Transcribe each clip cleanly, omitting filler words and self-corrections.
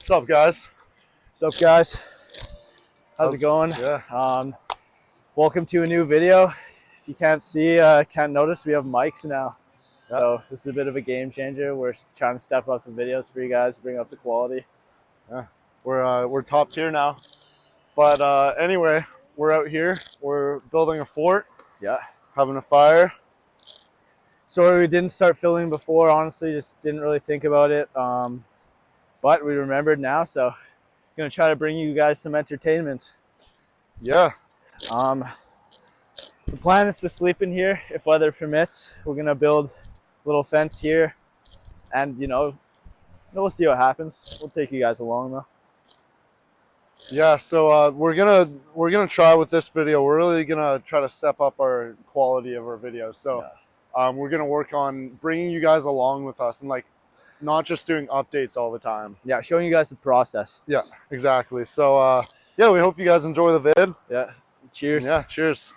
What's up, guys? What's up, guys? How's it going? Yeah. Welcome to a new video. If you can't see, can't notice, we have mics now. Yep. So this is a bit of a game changer. We're trying to step up the videos for you guys, bring up the quality. Yeah. We're top tier now. But anyway, we're out here. We're building a fort. Yeah. Having a fire. Sorry we didn't start filming before. Honestly, just didn't really think about it. But we remembered now, so gonna try to bring you guys some entertainment. Yeah. The plan is to sleep in here if weather permits. We're gonna build a little fence here, and we'll see what happens. We'll take you guys along though. Yeah. So we're gonna try with this video. We're really gonna try to step up our quality of our videos. So we're gonna work on bringing you guys along with us and not just doing updates all the time. Yeah, showing you guys the process. Yeah, exactly. So yeah, we hope you guys enjoy the vid. Yeah. Cheers. Yeah. Cheers.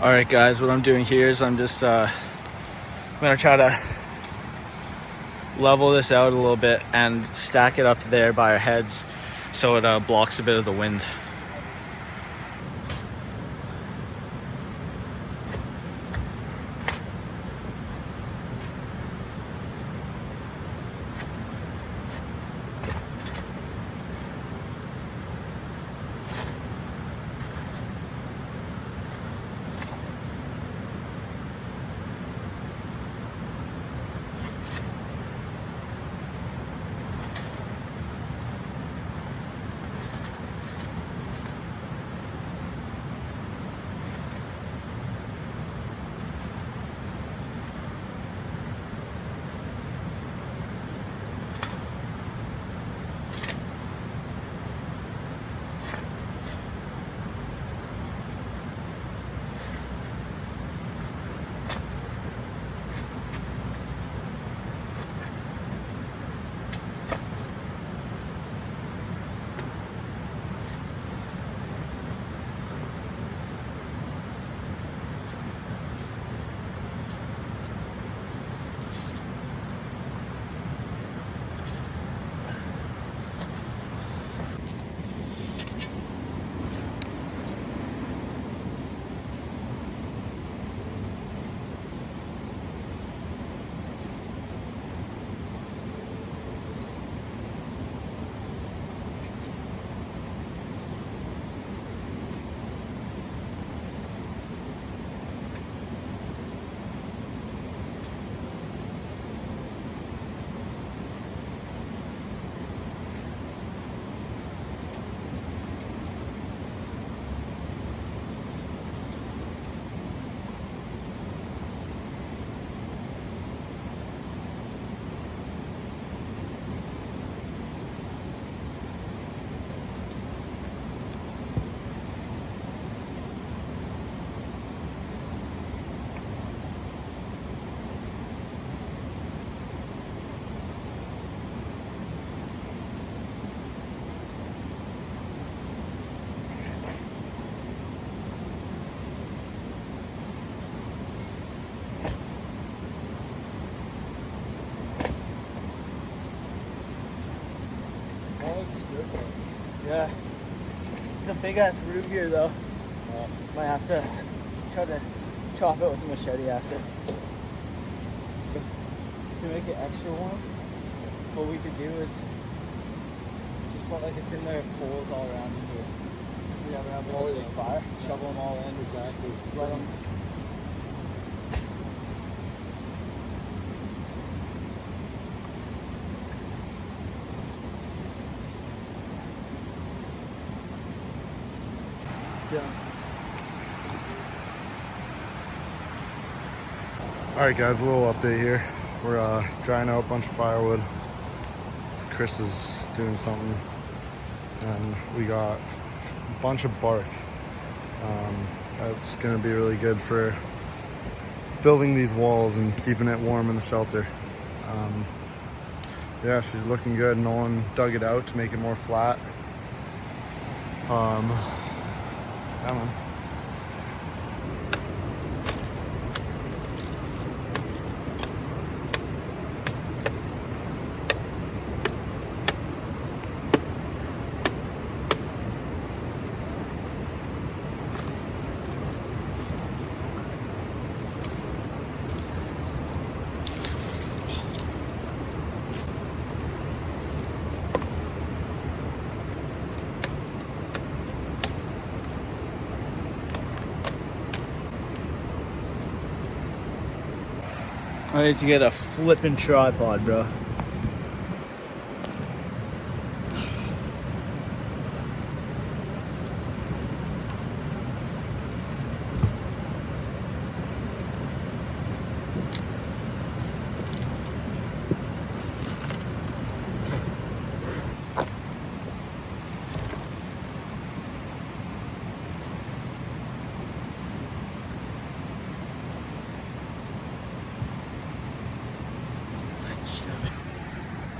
All right, guys. What I'm doing here is I'm just I'm gonna try to level this out a little bit and stack it up there by our heads, so it blocks a bit of the wind. Yeah. It's a big ass root here though. Might have to try to chop it with a machete after. To make it extra warm, what we could do is just put like a thin layer of coals all around in here. If we ever have a big fire, shovel them all in, exactly. Let them. All right, guys, a little update here. We're drying out a bunch of firewood. Chris is doing something, and we got a bunch of bark. That's gonna be really good for building these walls and keeping it warm in the shelter. Yeah, she's looking good. Nolan dug it out to make it more flat. Yeah, man. I need to get a flippin' tripod, bro.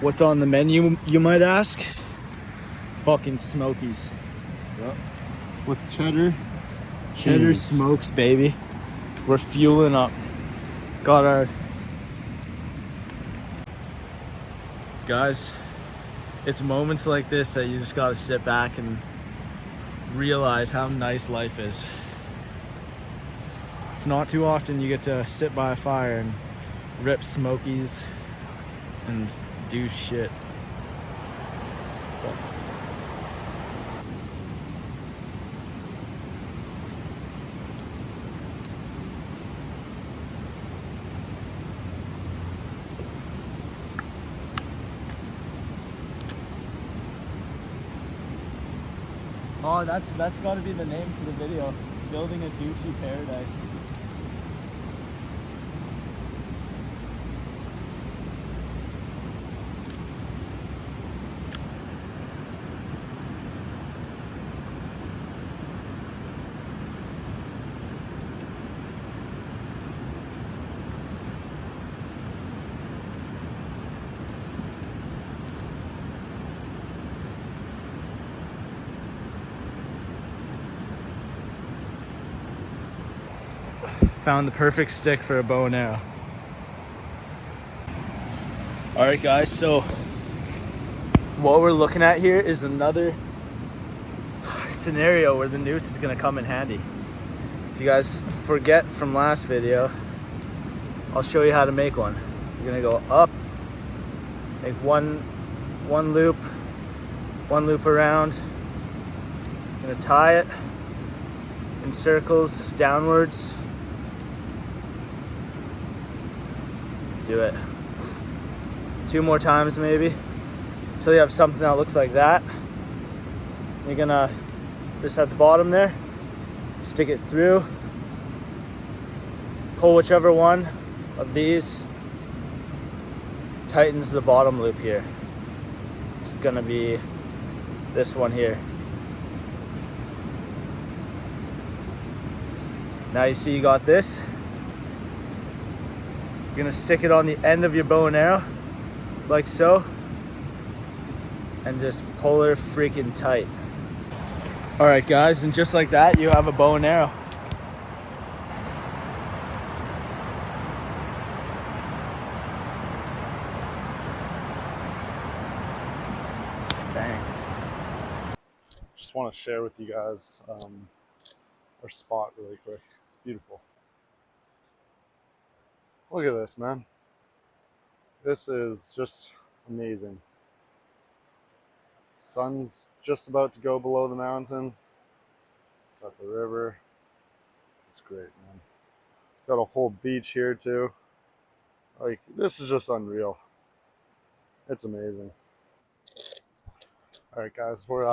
What's on the menu, you might ask? Fucking Smokies. Yep. With cheddar. Cheddar cheese. smokes, baby. We're fueling up. Got our... Guys, it's moments like this that you just gotta sit back and realize how nice life is. It's not too often you get to sit by a fire and rip Smokies and do shit. Fuck. Oh, that's got to be the name for the video. Building a douchey paradise. Found the perfect stick for a bow and arrow. All right, guys, so what we're looking at here is another scenario where the noose is gonna come in handy. If you guys forget from last video, I'll show you how to make one. You're gonna go up, make one loop around. You're gonna tie it in circles downwards. Do it 2 more times maybe until you have something that looks like that. You're gonna just at the bottom there, stick it through, pull whichever one of these tightens the bottom loop here. It's gonna be this one here. Now you see you got this. You're gonna stick it on the end of your bow and arrow, like so, and just pull her freaking tight. All right, guys, and just like that, you have a bow and arrow. Bang. just want to share with you guys our spot really quick. It's beautiful. Look at this, man. This is just amazing. Sun's just about to go below the mountain. Got the river. It's great, man. Got a whole beach here too. Like, this is just unreal. It's amazing. All right, guys, we're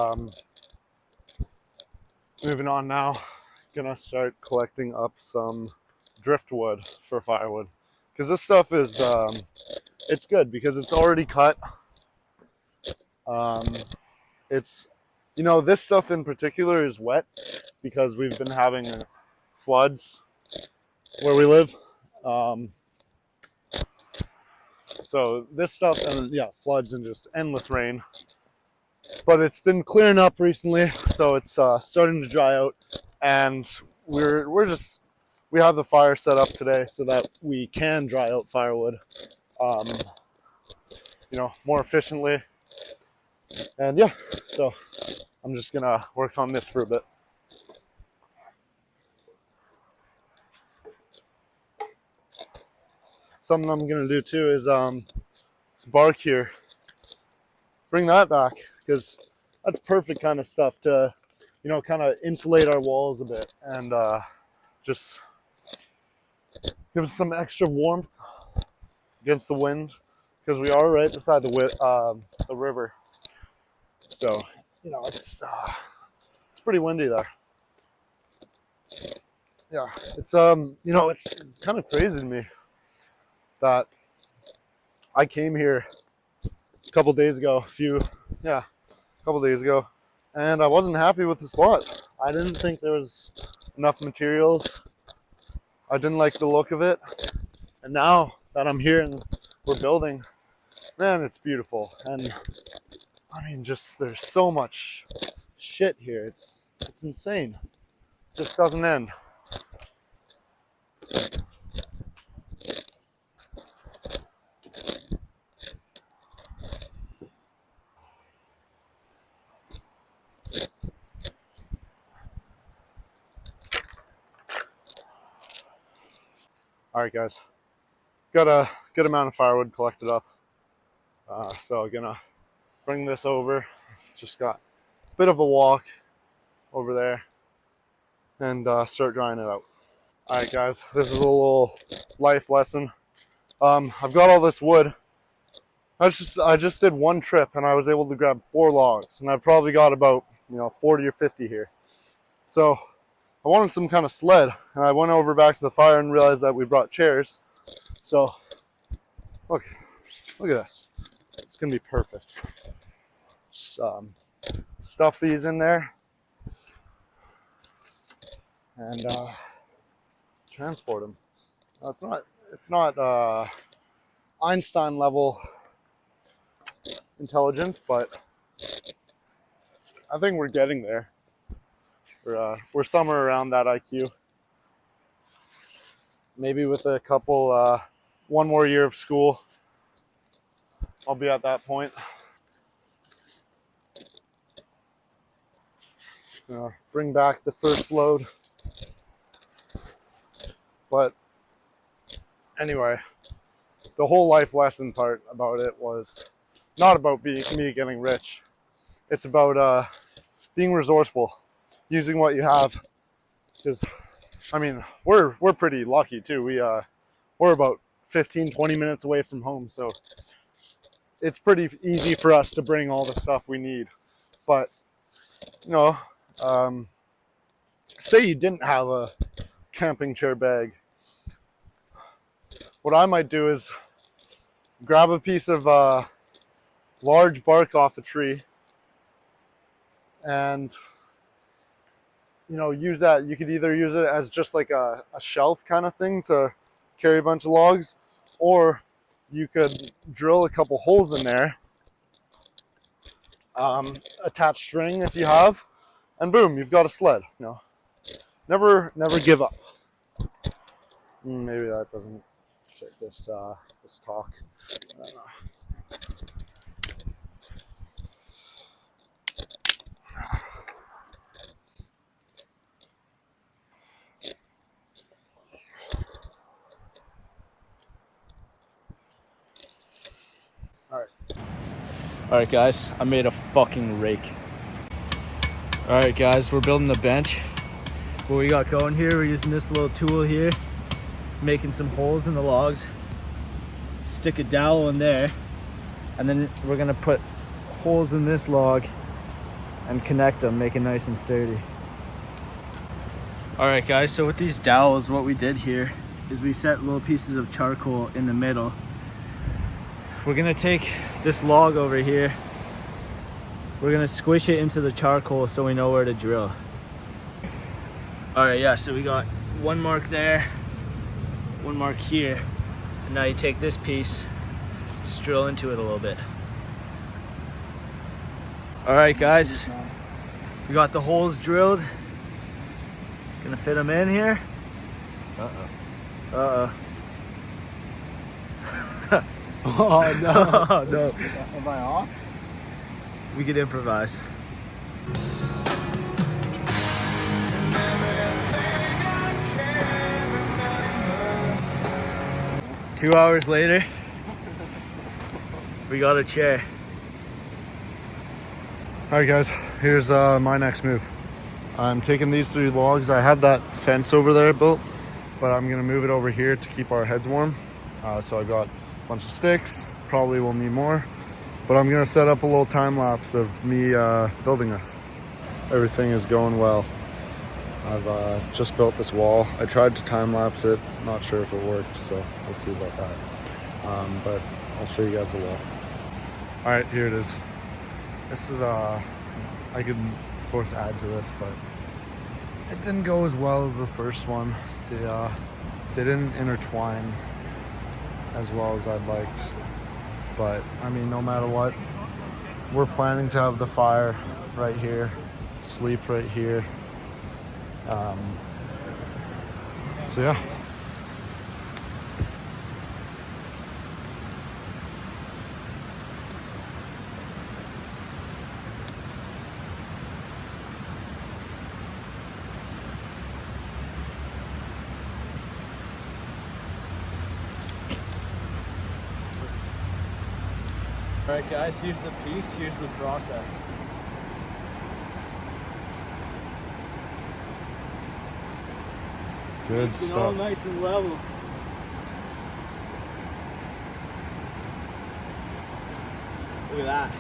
moving on now. Gonna start collecting up some driftwood for firewood, because this stuff is it's good because it's already cut. Um, it's, you know, this stuff in particular is wet because we've been having floods where we live. So this stuff, and yeah, floods and just endless rain. But it's been clearing up recently, so it's starting to dry out, and we have the fire set up today so that we can dry out firewood, you know, more efficiently. And yeah, so I'm just gonna work on this for a bit. Something I'm gonna do too is this bark here. Bring that back, because that's perfect kind of stuff to, you know, kind of insulate our walls a bit and just give us some extra warmth against the wind, because we are right beside the river. So, you know, it's pretty windy there. Yeah, it's you know, it's kind of crazy to me that I came here a couple days ago, a couple days ago, and I wasn't happy with the spot. I didn't think there was enough materials. I didn't like the look of it. And now that I'm here and we're building, man, it's beautiful. And I mean, just there's so much shit here. It's insane. It just doesn't end. All right, guys, got a good amount of firewood collected up. So I'm gonna bring this over. Just got a bit of a walk over there and start drying it out. All right, guys, this is a little life lesson. I've got all this wood. I just did one trip and I was able to grab 4 logs, and I've probably got about, you know, 40 or 50 here. So I wanted some kind of sled, and I went over back to the fire and realized that we brought chairs. So look at this. It's gonna be perfect. Just stuff these in there and transport them. It's not Einstein level intelligence, but I think we're getting there. We're somewhere around that IQ. Maybe with a couple, one more year of school, I'll be at that point. Bring back the first load. But anyway, the whole life lesson part about it was not about me getting rich. It's about being resourceful, using what you have. Because I mean, we're pretty lucky too. We're about 15-20 minutes away from home, so it's pretty easy for us to bring all the stuff we need. But you know, say you didn't have a camping chair bag, what I might do is grab a piece of large bark off a tree and, you know, use that. You could either use it as just like a shelf kind of thing to carry a bunch of logs, or you could drill a couple holes in there, attach string if you have, and boom, you've got a sled. You know, never give up. Maybe that doesn't fit this this talk. I don't know. Alright guys, I made a fucking rake. Alright guys, we're building the bench. What we got going here, we're using this little tool here, making some holes in the logs. Stick a dowel in there, and then we're gonna put holes in this log and connect them, make it nice and sturdy. Alright guys, so with these dowels, what we did here is we set little pieces of charcoal in the middle. We're gonna take this log over here, we're gonna squish it into the charcoal so we know where to drill. Alright, yeah, so we got one mark there, one mark here, and now you take this piece, just drill into it a little bit. Alright guys, we got the holes drilled. Gonna fit them in here. Uh-oh. Oh no. Oh no. Am I off? We could improvise. Two hours later, we got a chair. All right, guys, here's my next move. I'm taking these 3 logs. I had that fence over there built, but I'm gonna move it over here to keep our heads warm. So I got a bunch of sticks, probably will need more, but I'm gonna set up a little time lapse of me building this. Everything is going well. I've just built this wall. I tried to time lapse it, not sure if it worked, so we'll see about that. But I'll show you guys the wall. All right, here it is. This is, I could of course add to this, but it didn't go as well as the first one. They didn't intertwine as well as I'd liked. But I mean, no matter what, we're planning to have the fire right here, sleep right here. So yeah. Alright guys, here's the piece, here's the process. Good It's all stuff. nice and level. Look at that.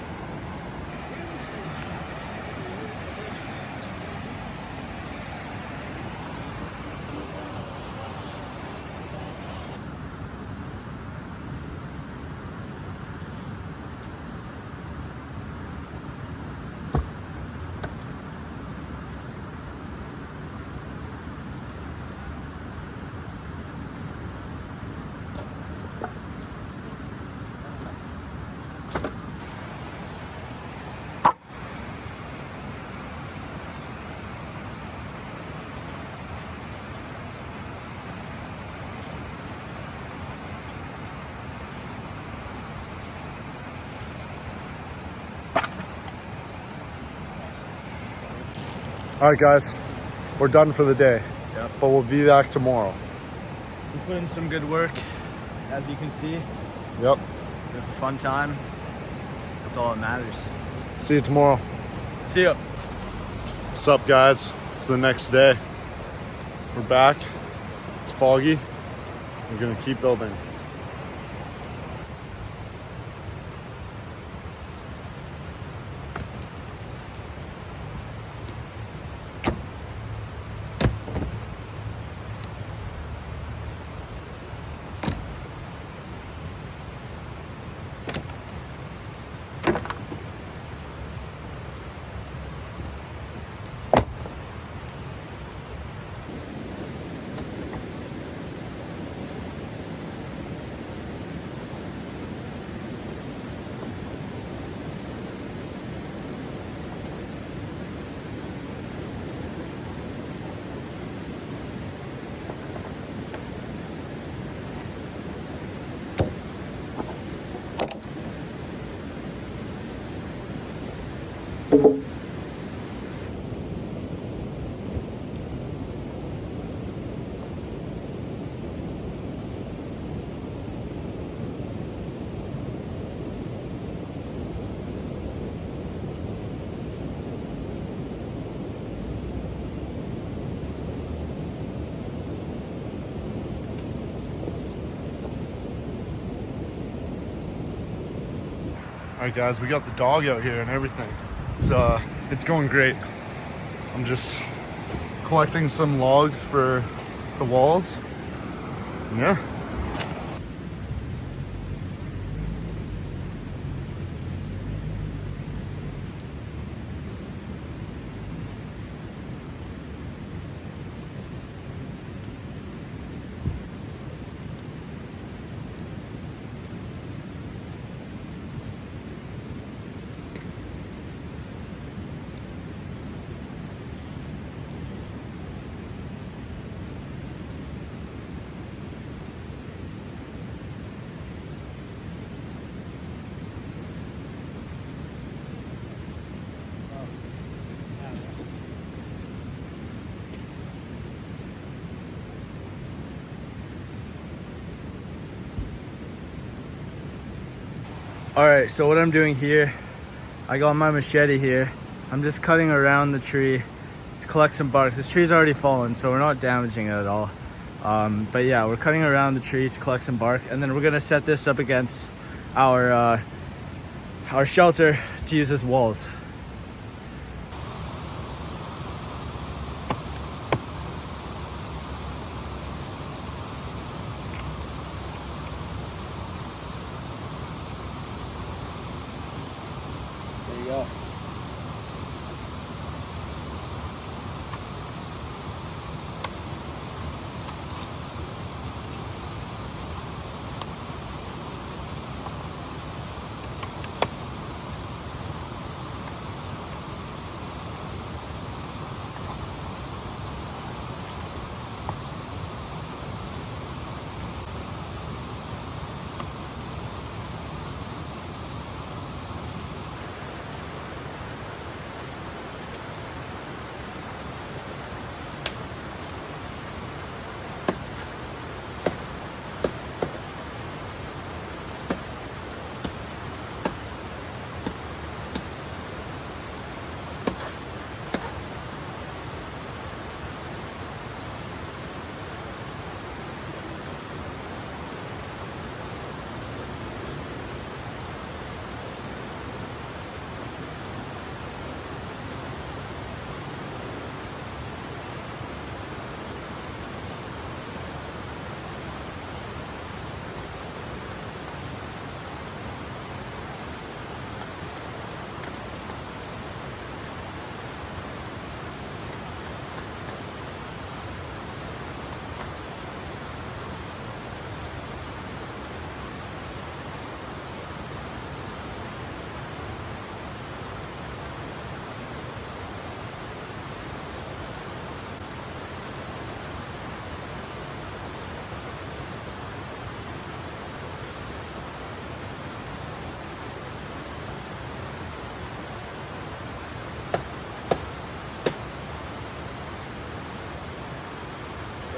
All right, guys, we're done for the day. Yep. But we'll be back tomorrow. We put in some good work, as you can see. Yep. It was a fun time. That's all that matters. See you tomorrow. See ya. What's up, guys? It's the next day. We're back. It's foggy. We're gonna keep building. All right, guys, we got the dog out here and everything. It's going great. I'm just collecting some logs for the walls. Yeah. All right, so what I'm doing here, I got my machete here. I'm just cutting around the tree to collect some bark. This tree's already fallen, so we're not damaging it at all. But yeah, we're cutting around the tree to collect some bark, and then we're gonna set this up against our shelter to use as walls. There you go.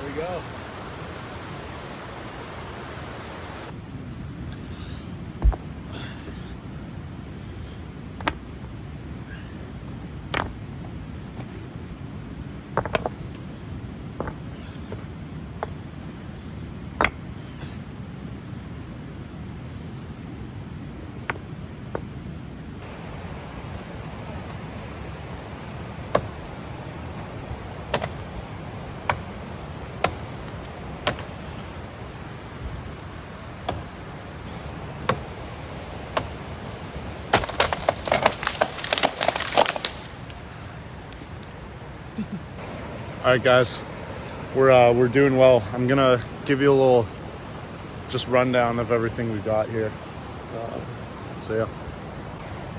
There we go. All right, guys, we're doing well. I'm gonna give you a little just rundown of everything we've got here. So yeah.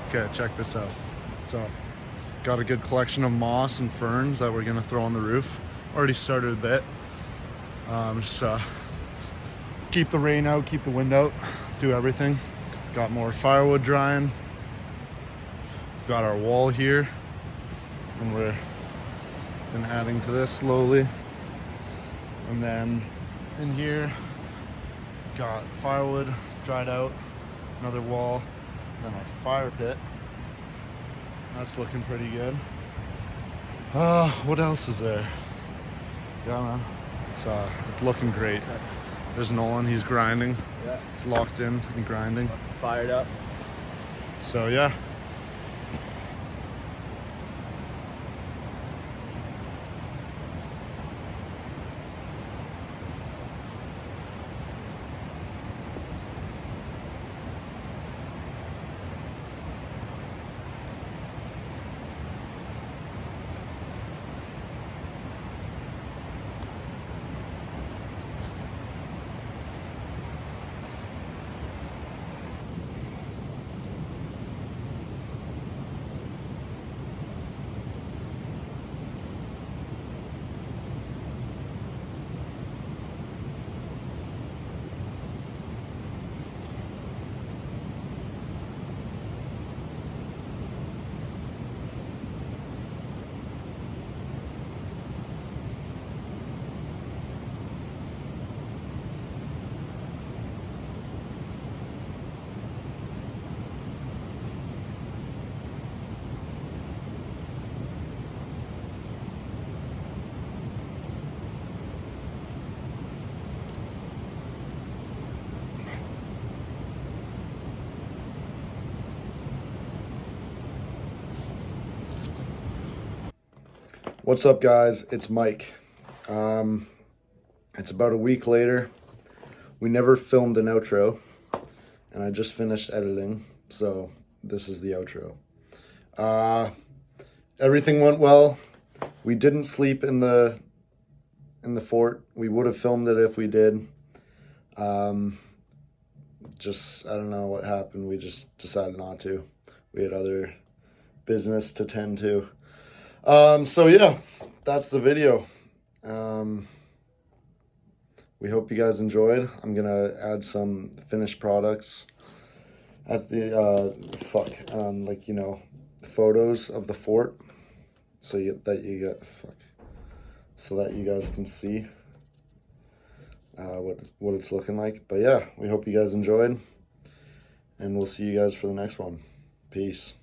Okay, check this out. So, got a good collection of moss and ferns that we're gonna throw on the roof. Already started a bit. Just keep the rain out, keep the wind out, do everything. Got more firewood drying. We've got our wall here, and we're been adding to this slowly. And then in here, got firewood dried out, another wall, and then our fire pit. That's looking pretty good. What else is there? Yeah, man, it's looking great. There's Nolan, he's grinding. Yeah. He's locked in and grinding. Fired up. So yeah. What's up, guys? It's Mike. It's about a week later. We never filmed an outro, and I just finished editing, so this is the outro. Everything went well. We didn't sleep in the fort. We would have filmed it if we did. Just, I don't know what happened. We just decided not to. We had other business to tend to. So yeah, that's the video. We hope you guys enjoyed. I'm gonna add some finished products at the like, you know, photos of the fort, so that you guys can see what it's looking like. But yeah, we hope you guys enjoyed, and we'll see you guys for the next one. Peace.